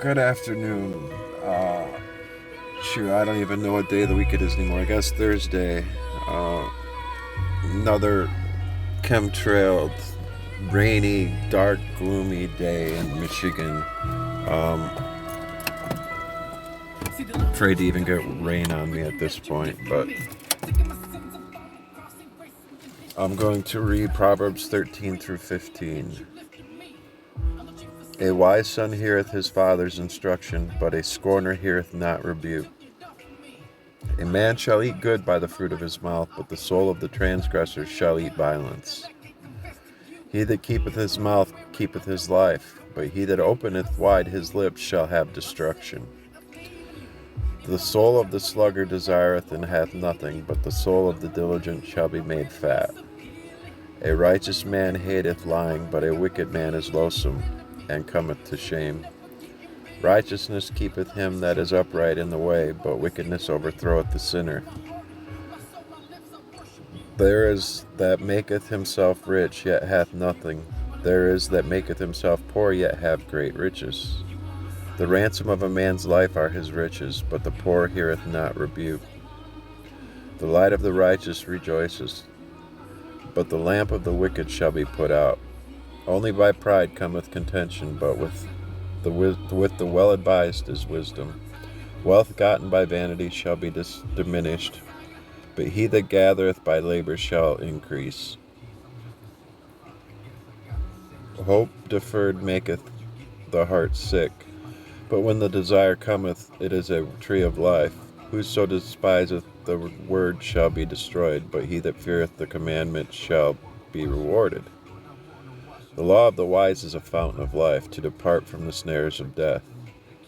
Good afternoon. I don't even know what day of the week it is anymore. I guess Thursday. Uh, Another chemtrailed, rainy, dark, gloomy day in Michigan. Um, Afraid to even get rain on me at this point, but I'm going to read Proverbs 13 through 15. A wise son heareth his father's instruction, but a scorner heareth not rebuke. A man shall eat good by the fruit of his mouth, but the soul of the transgressor shall eat violence. He that keepeth his mouth keepeth his life, but he that openeth wide his lips shall have destruction. The soul of the sluggard desireth and hath nothing, but the soul of the diligent shall be made fat. A righteous man hateth lying, but a wicked man is loathsome, and cometh to shame. Righteousness keepeth him that is upright in the way, but wickedness overthroweth the sinner. There is that maketh himself rich, yet hath nothing. There is that maketh himself poor, yet hath great riches. The ransom of a man's life are his riches, but the poor heareth not rebuke. The light of the righteous rejoices, but the lamp of the wicked shall be put out. Only by pride cometh contention, but with the well-advised is wisdom. Wealth gotten by vanity shall be diminished, but he that gathereth by labor shall increase. Hope deferred maketh the heart sick, but when the desire cometh, it is a tree of life. Whoso despiseth the word shall be destroyed, but he that feareth the commandment shall be rewarded. The law of the wise is a fountain of life, to depart from the snares of death.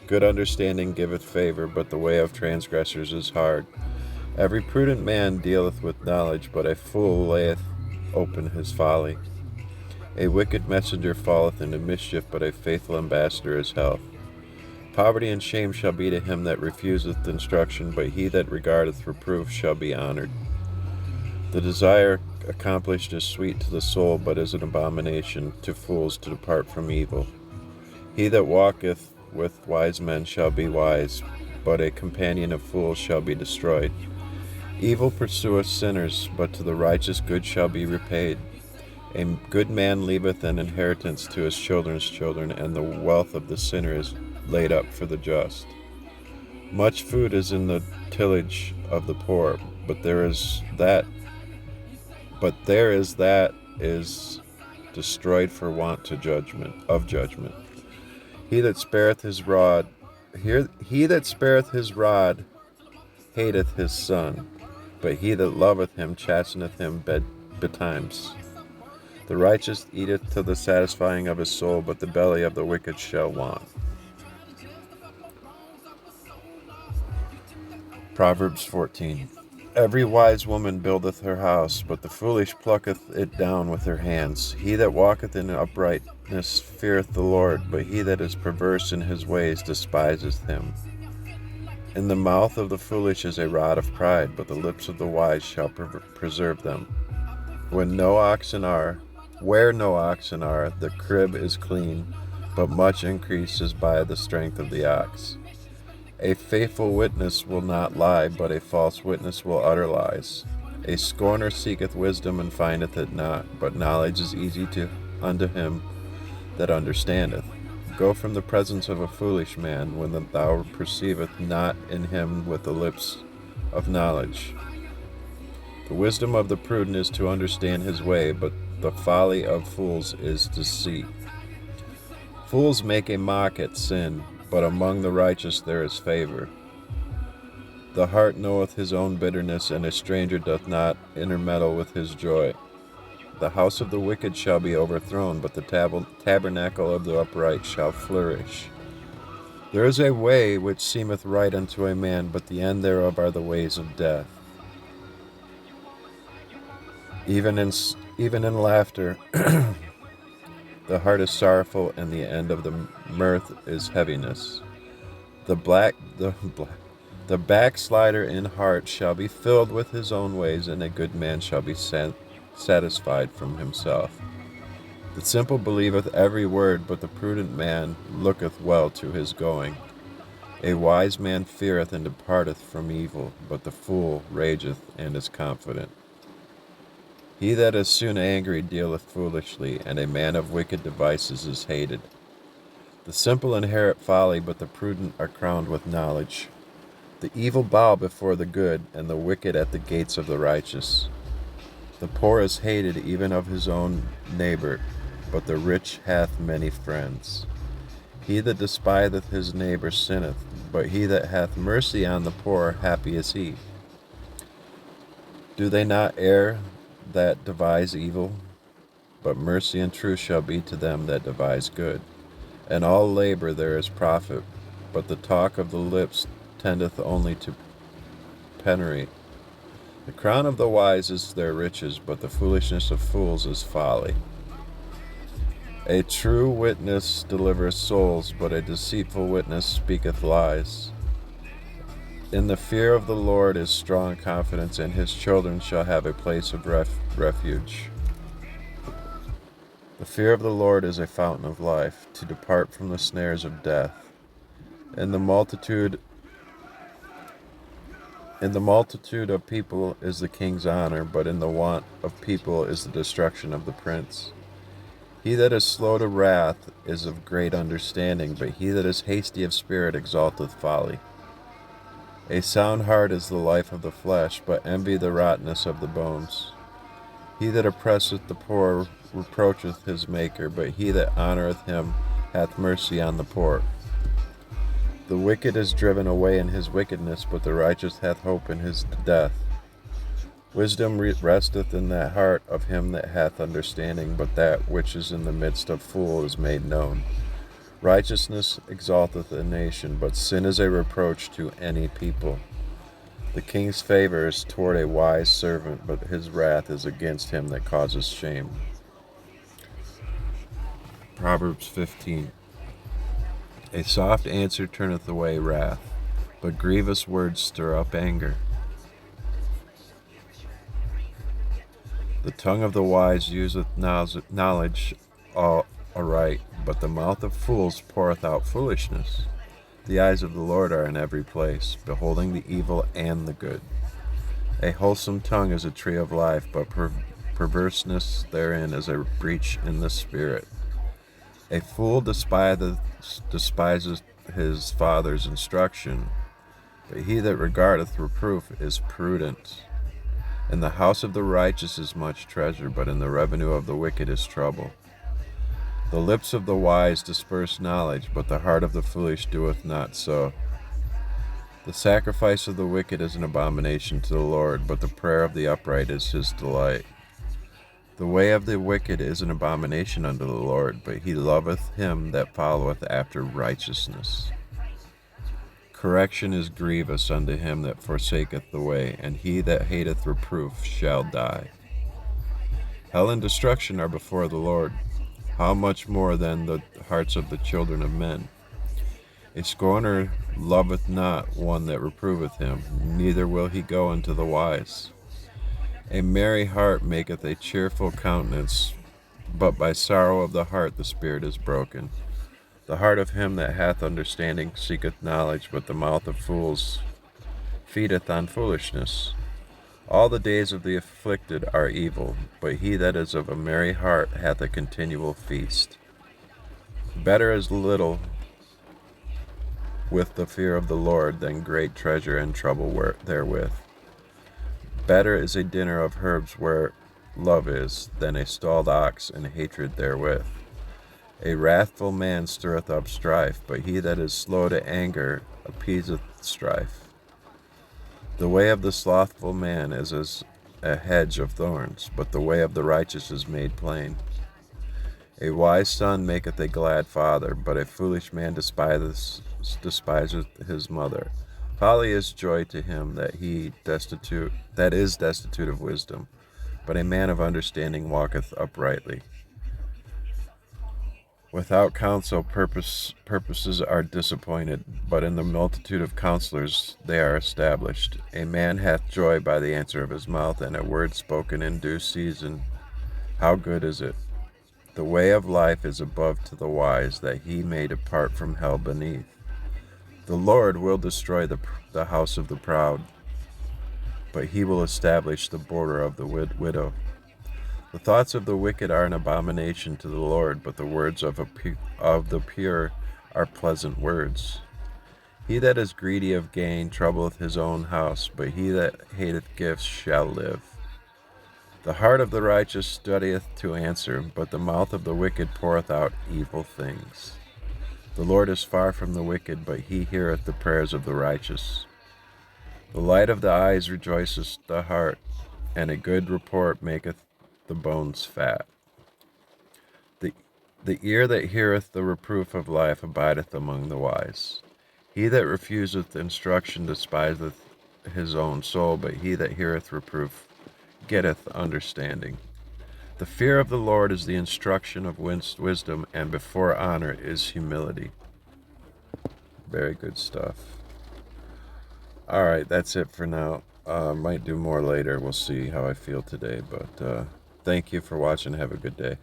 Good understanding giveth favor, but the way of transgressors is hard. Every prudent man dealeth with knowledge, but a fool layeth open his folly. A wicked messenger falleth into mischief, but a faithful ambassador is health. Poverty and shame shall be to him that refuseth instruction, but he that regardeth reproof shall be honored. The desire accomplished is sweet to the soul, but is an abomination to fools to depart from evil. He that walketh with wise men shall be wise, but a companion of fools shall be destroyed. Evil pursueth sinners, but to the righteous good shall be repaid. A good man leaveth an inheritance to his children's children, and the wealth of the sinner is laid up for the just. Much food is in the tillage of the poor, but there is that is destroyed for want of judgment. He that spareth his rod hateth his son, but he that loveth him chasteneth him betimes. The righteous eateth to the satisfying of his soul, but the belly of the wicked shall want. Proverbs 14. Every wise woman buildeth her house, but the foolish plucketh it down with her hands. He that walketh in uprightness feareth the Lord, but he that is perverse in his ways despiseth him. In the mouth of the foolish is a rod of pride, but the lips of the wise shall preserve them. Where no oxen are, the crib is clean, but much increase is by the strength of the ox. A faithful witness will not lie, but a false witness will utter lies. A scorner seeketh wisdom and findeth it not, but knowledge is easy unto him that understandeth. Go from the presence of a foolish man, when thou perceiveth not in him with the lips of knowledge. The wisdom of the prudent is to understand his way, but the folly of fools is deceit. Fools make a mock at sin, but among the righteous there is favor. The heart knoweth his own bitterness, and a stranger doth not intermeddle with his joy. The house of the wicked shall be overthrown, but the tabernacle of the upright shall flourish. There is a way which seemeth right unto a man, but the end thereof are the ways of death. Even in laughter the heart is sorrowful, and the end of the mirth is heaviness. The backslider in heart shall be filled with his own ways, and a good man shall be satisfied from himself. The simple believeth every word, but the prudent man looketh well to his going. A wise man feareth and departeth from evil, but the fool rageth and is confident. He that is soon angry dealeth foolishly, and a man of wicked devices is hated. The simple inherit folly, but the prudent are crowned with knowledge. The evil bow before the good, and the wicked at the gates of the righteous. The poor is hated even of his own neighbor, but the rich hath many friends. He that despiseth his neighbor sinneth, but he that hath mercy on the poor, happy is he. Do they not err that devise evil? But mercy and truth shall be to them that devise good. In all labor there is profit, but the talk of the lips tendeth only to penury. The crown of the wise is their riches, but the foolishness of fools is folly. A true witness delivereth souls, but a deceitful witness speaketh lies. In the fear of the Lord is strong confidence, and his children shall have a place of refuge. The fear of the Lord is a fountain of life, to depart from the snares of death. In the multitude of people is the king's honor, but in the want of people is the destruction of the prince. He that is slow to wrath is of great understanding, but he that is hasty of spirit exalteth folly. A sound heart is the life of the flesh, but envy the rottenness of the bones. He that oppresseth the poor reproacheth his Maker, but he that honoureth him hath mercy on the poor. The wicked is driven away in his wickedness, but the righteous hath hope in his death. Wisdom resteth in the heart of him that hath understanding, but that which is in the midst of fools is made known. Righteousness exalteth a nation, but sin is a reproach to any people. The king's favor is toward a wise servant, but his wrath is against him that causes shame. Proverbs 15. A soft answer turneth away wrath, but grievous words stir up anger. The tongue of the wise useth knowledge aright, but the mouth of fools poureth out foolishness. The eyes of the Lord are in every place, beholding the evil and the good. A wholesome tongue is a tree of life, but perverseness therein is a breach in the spirit. A fool despiseth his father's instruction, but he that regardeth reproof is prudent. In the house of the righteous is much treasure, but in the revenue of the wicked is trouble. The lips of the wise disperse knowledge, but the heart of the foolish doeth not so. The sacrifice of the wicked is an abomination to the Lord, but the prayer of the upright is his delight. The way of the wicked is an abomination unto the Lord, but he loveth him that followeth after righteousness. Correction is grievous unto him that forsaketh the way, and he that hateth reproof shall die. Hell and destruction are before the Lord. How much more than the hearts of the children of men? A scorner loveth not one that reproveth him, neither will he go unto the wise. A merry heart maketh a cheerful countenance, but by sorrow of the heart the spirit is broken. The heart of him that hath understanding seeketh knowledge, but the mouth of fools feedeth on foolishness. All the days of the afflicted are evil, but he that is of a merry heart hath a continual feast. Better is little with the fear of the Lord than great treasure and trouble therewith. Better is a dinner of herbs where love is, than a stalled ox and hatred therewith. A wrathful man stirreth up strife, but he that is slow to anger appeaseth strife. The way of the slothful man is as a hedge of thorns, but the way of the righteous is made plain. A wise son maketh a glad father, but a foolish man despiseth his mother. Folly is joy to him that is destitute of wisdom, but a man of understanding walketh uprightly. Without counsel purposes are disappointed, but in the multitude of counselors they are established. A man hath joy by the answer of his mouth, and a word spoken in due season, how good is it? The way of life is above to the wise, that he may depart from hell beneath. The Lord will destroy the house of the proud, but he will establish the border of the widow. The thoughts of the wicked are an abomination to the Lord, but the words of the pure are pleasant words. He that is greedy of gain troubleth his own house, but he that hateth gifts shall live. The heart of the righteous studieth to answer, but the mouth of the wicked poureth out evil things. The Lord is far from the wicked, but he heareth the prayers of the righteous. The light of the eyes rejoiceth the heart, and a good report maketh the bones fat. The ear that heareth the reproof of life abideth among the wise. He that refuseth instruction despiseth his own soul, but he that heareth reproof getteth understanding. The fear of the Lord is the instruction of wisdom, and before honor is humility. Very good stuff. All right, that's it for now. Might do more later. We'll see how I feel today, but thank you for watching. Have a good day.